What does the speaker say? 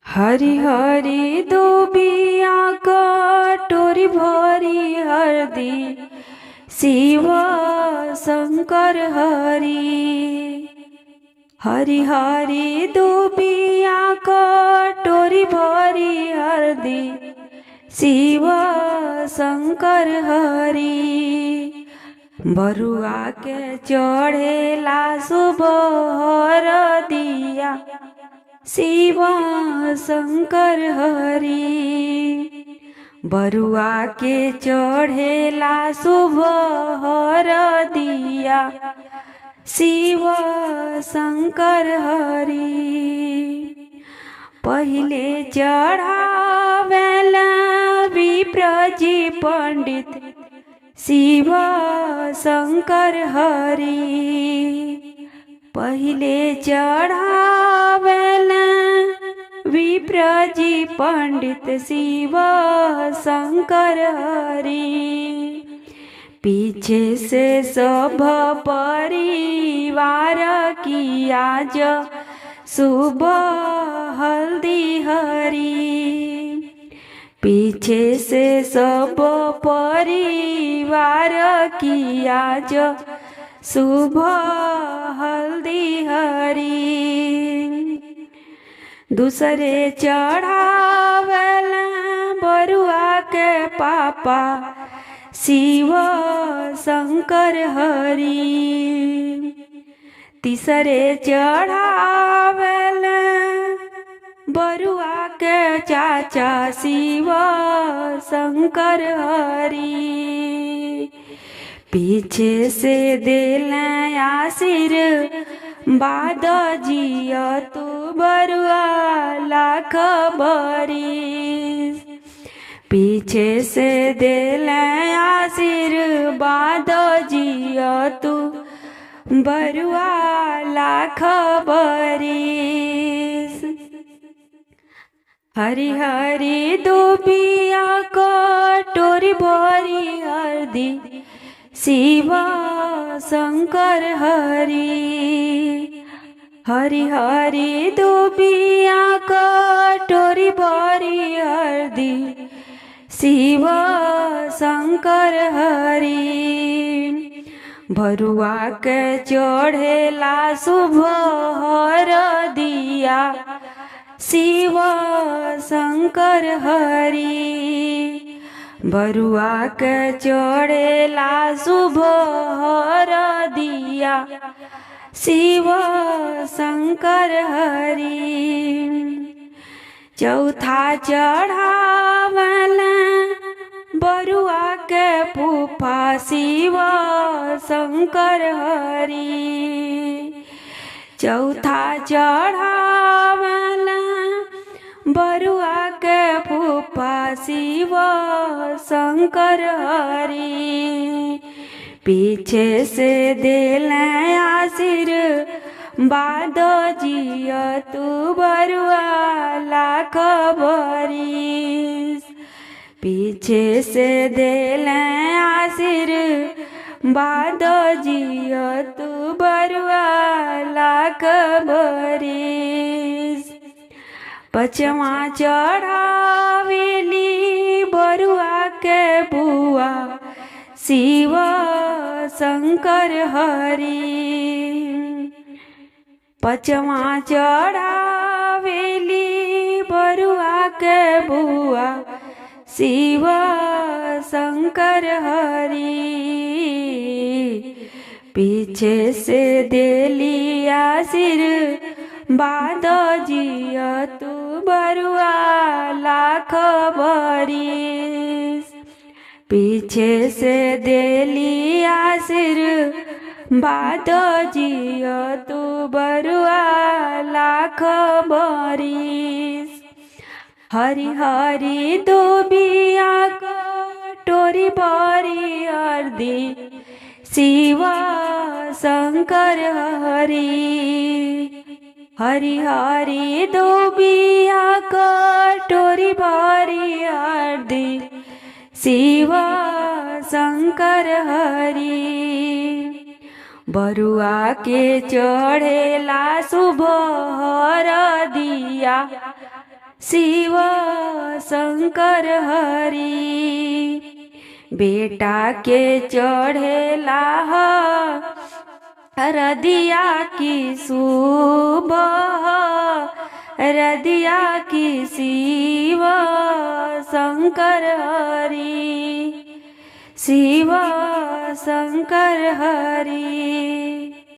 हरी हरी दुबिया कटोरी भरी हरदी शिव शंकर हरि। हरी हरी दुबिया कटोरी भरी हरदी शिव शंकर हरि। बरुआ के चढ़ेला शुभ हरदिया शिव शंकर हरि। बरुआ के चढ़ेला शुभ हरदिया शिव शंकर हरि। पहिले चढ़ावेला विप्रजी पंडित शिव शंकर हरि। पहिले चढ़ावेला विप्रजी पंडित शिव शंकर हरि। पीछे से सब परिवार की आज शुभ हल्दी हरि। पीछे से सब परिवार की आज शुभ हल्दी हरि। दूसरे चढ़ावेला बरुआ के पापा शिव शंकर हरि। तीसरे चढ़ावेला बरुआ के चाचा शिव शंकर हरि। पीछे से देला आशीर्वाद जिया तू बरुआ लाख बरिस। पीछे से देला आशीर्वाद जिया तू बरुआ लाख बरिस। हरी हरी दुबिया कटोरी भरी हरदी शिव शंकर हरि। हरी हरी दुबिया कटोरी भरी हरदी शिव शंकर हरि। भरुआ के चढ़ेला शुभ हरदिया शिव शंकर हरि। बरुआ के चढ़ेला शुभ हरदिया शिव शंकर हरि। चौथा चढ़ावेला बरुआ के फूफा शिव शंकर हरि। चौथा चढ़ावेला बरुआ के फूफा शिव शंकर हरि। पीछे से देला आशीर्वाद जिया तू बरुआ लाख बरिस। पीछे से देला आशीर्वाद जिया तू बरुआ लाख बरिस। पचवा चढ़ावेली बरुआ के बुआ शिव शंकर हरि। पचवा चढ़ावेली बरुआ के बुआ शिव शंकर हरि। पीछे से देली आशीर्वाद जिया तू बरुआ लाख बरिस। पीछे से देली आशीर्वाद जिया तू बरुआ लाख बरिस। हरी हरी दुबिया कटोरी भरी हरदी शिव शंकर हरि। हरी हरी दुबिया कटोरी भरी हरदी शिव शंकर हरि। बरुआ के चढ़ेला शुभ हरदिया शिव शंकर हरि। बेटा के चढ़ेला रदिया की सुबह, रदिया की शिव शंकर हरि, शिव शंकर हरि।